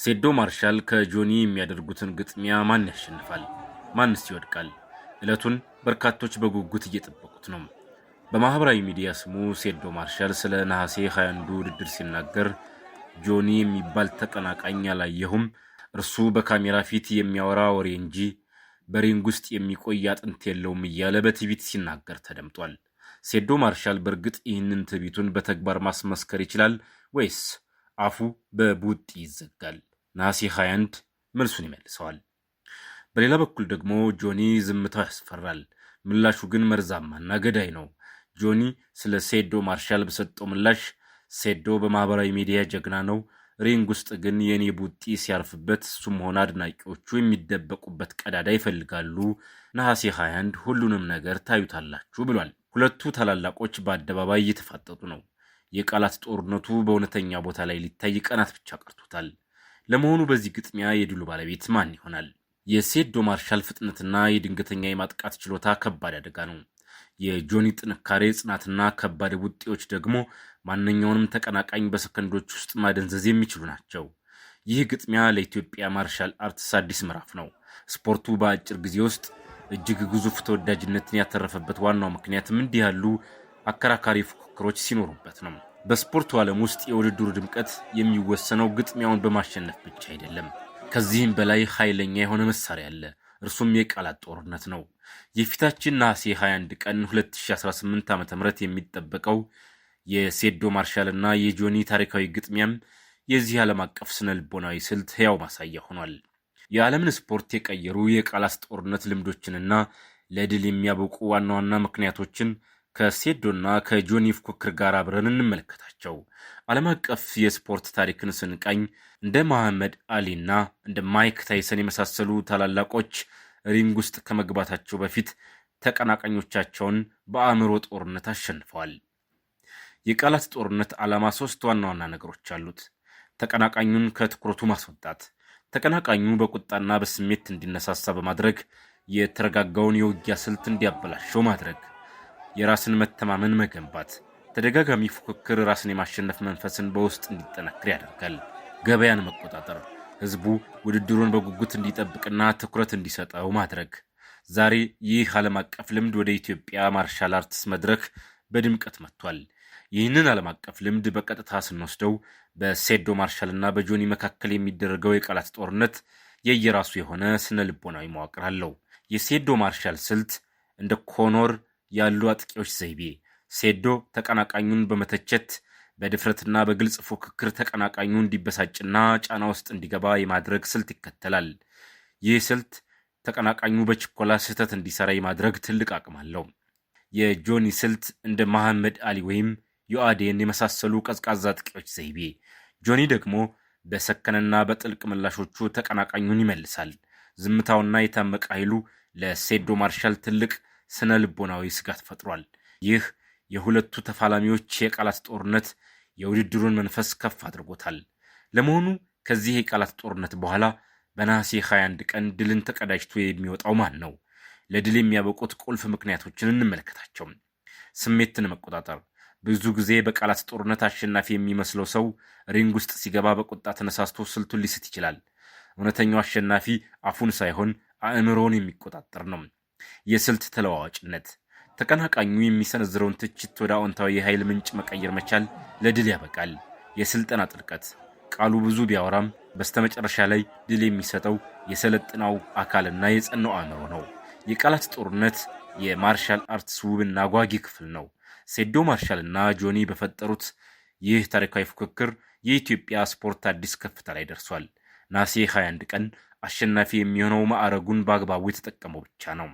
ሴዶ ማርሻል ከጆኒ የሚያደርጉትን ግጥሚያ ማን ያሸንፋል? ማንስ ይወድቃል? ዕለቱን በርካቶች በጉጉት እየጠበቁት ነው። በማህበራዊ ሚዲያ ስሙ ሴዶ ማርሻል ስለ ነሐሴ 21 ውድድር ሲናገር ጆኒ የሚባል ተቀናቃኝ አላየሁም፣ እርሱ በካሜራ ፊት የሚያወራ ወሬ እንጂ በሪንግ ውስጥ የሚቆይ አጥንት የለውም እያለ በትዕቢት ሲናገር ተደምጧል። ሴዶ ማርሻል በእርግጥ ይህንን ትዕቢቱን በተግባር ማስመስከር ይችላል ወይስ አፉ በቡጢ ይዘጋል? ነሐሴ 21 መልሱን ይመልሰዋል። በሌላ በኩል ደግሞ ጆኒ ዝምታው ያስፈራል፣ ምላሹ ግን መርዛማና ገዳይ ነው። ጆኒ ስለ ሴዶ ማርሻል በሰጠው ምላሽ ሴዶ በማህበራዊ ሚዲያ ጀግና ነው፣ ሪንግ ውስጥ ግን የኔ ቡጢ ሲያርፍበት እሱም ሆነ አድናቂዎቹ የሚደበቁበት ቀዳዳ ይፈልጋሉ። ነሐሴ 21 ሁሉንም ነገር ታዩታላችሁ ብሏል። ሁለቱ ታላላቆች በአደባባይ እየተፋጠጡ ነው። የቃላት ጦርነቱ በእውነተኛ ቦታ ላይ ሊታይ ቀናት ብቻ ቀርቶታል። ለመሆኑ በዚህ ግጥሚያ የድሉ ባለቤት ማን ይሆናል? የሴዶ ማርሻል ፍጥነትና የድንገተኛ የማጥቃት ችሎታ ከባድ አደጋ ነው። የጆኒ ጥንካሬ፣ ጽናትና ከባድ ቡጢዎች ደግሞ ማንኛውንም ተቀናቃኝ በሰከንዶች ውስጥ ማደንዘዝ የሚችሉ ናቸው። ይህ ግጥሚያ ለኢትዮጵያ ማርሻል አርትስ አዲስ ምዕራፍ ነው። ስፖርቱ በአጭር ጊዜ ውስጥ እጅግ ግዙፍ ተወዳጅነትን ያተረፈበት ዋናው ምክንያትም እንዲህ ያሉ አከራካሪ ፉክክሮች ሲኖሩበት ነው። በስፖርቱ ዓለም ውስጥ የውድድሩ ድምቀት የሚወሰነው ግጥሚያውን በማሸነፍ ብቻ አይደለም። ከዚህም በላይ ኃይለኛ የሆነ መሳሪያ አለ። እርሱም የቃላት ጦርነት ነው። የፊታችን ነሐሴ 21 ቀን 2018 ዓ.ም የሚጠበቀው የሴዶ ማርሻልና የጆኒ ታሪካዊ ግጥሚያም የዚህ ዓለም አቀፍ ስነ ልቦናዊ ስልት ሕያው ማሳያ ሆኗል። የዓለምን ስፖርት የቀየሩ የቃላት ጦርነት ልምዶችንና ለድል የሚያበቁ ዋና ዋና ምክንያቶችን ከሴዶና ከጆኒ ፉክክር ጋር አብረን እንመለከታቸው። ዓለም አቀፍ የስፖርት ታሪክን ስንቃኝ እንደ መሐመድ አሊና እንደ ማይክ ታይሰን የመሳሰሉ ታላላቆች ሪንግ ውስጥ ከመግባታቸው በፊት ተቀናቃኞቻቸውን በአእምሮ ጦርነት አሸንፈዋል። የቃላት ጦርነት ዓላማ 3 ዋና ዋና ነገሮች አሉት። ተቀናቃኙን ከትኩረቱ ማስወጣት፣ ተቀናቃኙ በቁጣና በስሜት እንዲነሳሳ በማድረግ የተረጋጋውን የውጊያ ስልት እንዲያበላሸው ማድረግ፣ የራስን መተማመን መገንባት። ተደጋጋሚ ፉክክር ራስን የማሸነፍ መንፈስን በውስጥ እንዲጠነክር ያደርጋል። ገበያን መቆጣጠር፣ ህዝቡ ውድድሩን በጉጉት እንዲጠብቅና ትኩረት እንዲሰጠው ማድረግ። ዛሬ ይህ ዓለም አቀፍ ልምድ ወደ ኢትዮጵያ ማርሻል አርትስ መድረክ በድምቀት መጥቷል። ይህንን ዓለም አቀፍ ልምድ በቀጥታ ስንወስደው በሴዶ ማርሻልና በጆኒ መካከል የሚደረገው የቃላት ጦርነት የየራሱ የሆነ ስነ ልቦናዊ መዋቅር አለው። የሴዶ ማርሻል ስልት እንደ ኮኖር ያሉ አጥቂዎች ዘይቤ። ሴዶ ተቀናቃኙን በመተቸት በድፍረትና በግልጽ ፉክክር ተቀናቃኙ እንዲበሳጭና ጫና ውስጥ እንዲገባ የማድረግ ስልት ይከተላል። ይህ ስልት ተቀናቃኙ በችኮላ ስህተት እንዲሰራ የማድረግ ትልቅ አቅም አለው። የጆኒ ስልት እንደ መሐመድ አሊ ወይም ዮአዴን የመሳሰሉ ቀዝቃዛ አጥቂዎች ዘይቤ። ጆኒ ደግሞ በሰከነና በጥልቅ ምላሾቹ ተቀናቃኙን ይመልሳል። ዝምታውና የታመቀ ኃይሉ ለሴዶ ማርሻል ትልቅ ስነ ልቦናዊ ስጋት ፈጥሯል። ይህ የሁለቱ ተፋላሚዎች የቃላት ጦርነት የውድድሩን መንፈስ ከፍ አድርጎታል። ለመሆኑ ከዚህ የቃላት ጦርነት በኋላ በነሐሴ 21 ቀን ድልን ተቀዳጅቶ የሚወጣው ማን ነው? ለድል የሚያበቁት ቁልፍ ምክንያቶችን እንመለከታቸው። ስሜትን መቆጣጠር። ብዙ ጊዜ በቃላት ጦርነት አሸናፊ የሚመስለው ሰው ሪንግ ውስጥ ሲገባ በቁጣ ተነሳስቶ ስልቱን ሊስት ይችላል። እውነተኛው አሸናፊ አፉን ሳይሆን አእምሮውን የሚቆጣጠር ነው። የስልት ተለዋዋጭነት። ተቀናቃኙ የሚሰነዝረውን ትችት ወደ አዎንታዊ የኃይል ምንጭ መቀየር መቻል ለድል ያበቃል። የስልጠና ጥልቀት። ቃሉ ብዙ ቢያወራም በስተመጨረሻ ላይ ድል የሚሰጠው የሰለጥናው አካልና የጸናው አእምሮ ነው። የቃላት ጦርነት የማርሻል አርትስ ውብና አጓጊ ክፍል ነው። ሴዶ ማርሻልና ጆኒ በፈጠሩት ይህ ታሪካዊ ፉክክር የኢትዮጵያ ስፖርት አዲስ ከፍታ ላይ ደርሷል። ነሐሴ 21 ቀን አሸናፊ የሚሆነው ማዕረጉን በአግባቡ የተጠቀመው ብቻ ነው።